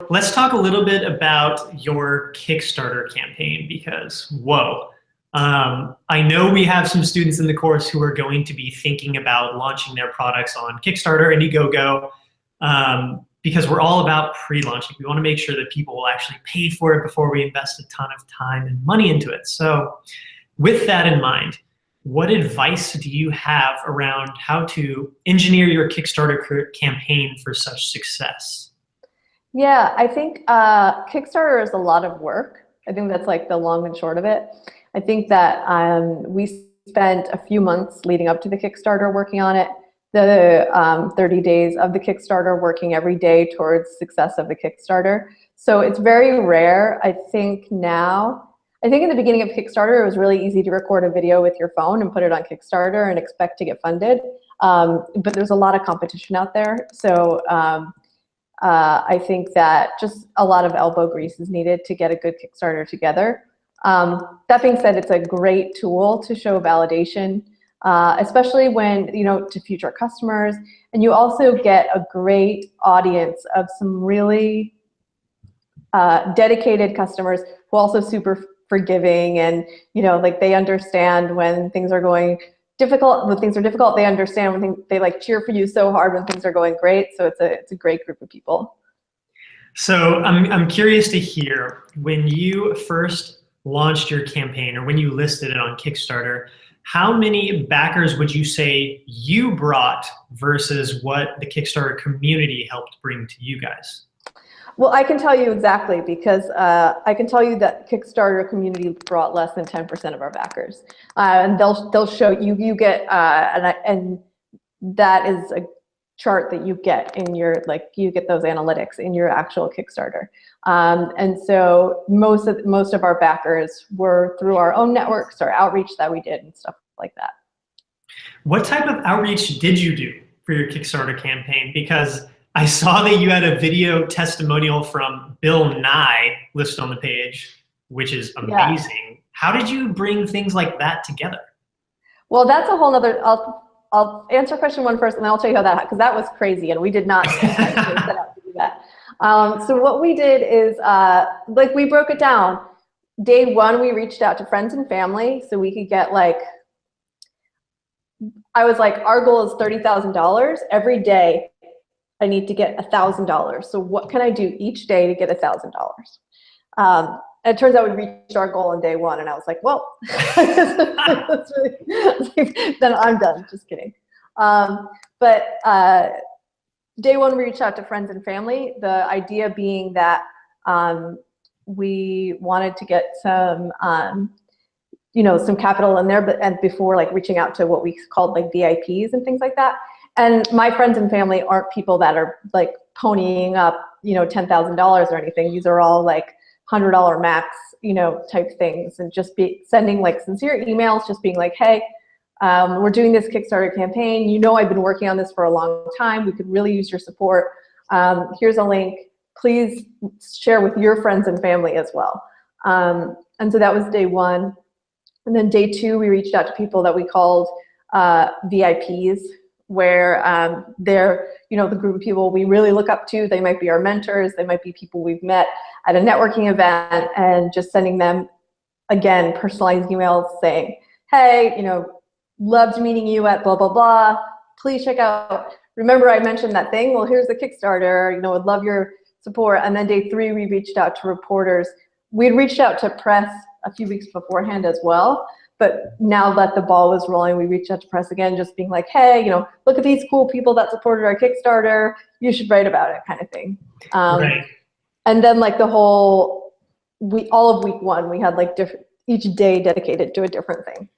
Let's talk a little bit about your Kickstarter campaign because, whoa. I know we have some students in the course who are going to be thinking about launching their products on Kickstarter and Indiegogo because we're all about pre-launching. We want to make sure that people will actually pay for it before we invest a ton of time and money into it. So with that in mind, what advice do you have around how to engineer your Kickstarter campaign for such success? Yeah, I think Kickstarter is a lot of work. I think that's like the long and short of it. I think that we spent a few months leading up to the Kickstarter working on it, the 30 days of the Kickstarter working every day towards success of the Kickstarter. So it's very rare. I think in the beginning of Kickstarter, it was really easy to record a video with your phone and put it on Kickstarter and expect to get funded. But there's a lot of competition out there. So I think that just a lot of elbow grease is needed to get a good Kickstarter together. That being said, it's a great tool to show validation, especially when, to future customers. And you also get a great audience of some really dedicated customers who are also super forgiving and, like they understand when things are going difficult. When things are difficult, they understand when they like cheer for you so hard when things are going great. So it's a great group of people. So I'm curious to hear, when you first launched your campaign or when you listed it on Kickstarter, how many backers would you say you brought versus what the Kickstarter community helped bring to you guys? Well, I can tell you exactly because I can tell you that Kickstarter community brought less than 10% of our backers, and they'll show you get and that is a chart that you get in your you get those analytics in your actual Kickstarter, and so most of our backers were through our own networks or outreach that we did and stuff like that. What type of outreach did you do for your Kickstarter campaign? Because I saw that you had a video testimonial from Bill Nye listed on the page, which is amazing. Yeah. How did you bring things like that together? Well, that's a whole nother, I'll answer question one first and then I'll tell you how that, because that was crazy and we did not set out to do that. So what we did is, we broke it down. Day one, we reached out to friends and family so we could get I was like, our goal is $30,000 every day. I need to get $1,000. So what can I do each day to get $1,000? It turns out we reached our goal on day one, and I was like, well, that's really, then I'm done. Just kidding. But day one, we reached out to friends and family. The idea being that we wanted to get some, some capital in there, and before reaching out to what we called VIPs and things like that. And my friends and family aren't people that are ponying up, $10,000 or anything. These are all $100 max, type things, and just sending sincere emails, just being like, hey, we're doing this Kickstarter campaign. I've been working on this for a long time. We could really use your support. Here's a link. Please share with your friends and family as well. And so that was day one. And then day two, we reached out to people that we called VIPs, where they're, the group of people we really look up to. They might be our mentors. They might be people we've met at a networking event, and just sending them, again, personalized emails saying, hey, loved meeting you at blah, blah, blah. Please check out, remember I mentioned that thing? Well, here's the Kickstarter, would love your support. And then day three, we reached out to reporters. We'd reached out to press a few weeks beforehand as well. But now that the ball was rolling, we reached out to press again, just being like, hey, look at these cool people that supported our Kickstarter. You should write about it, kind of thing. Right. And then all of week one, we had each day dedicated to a different thing.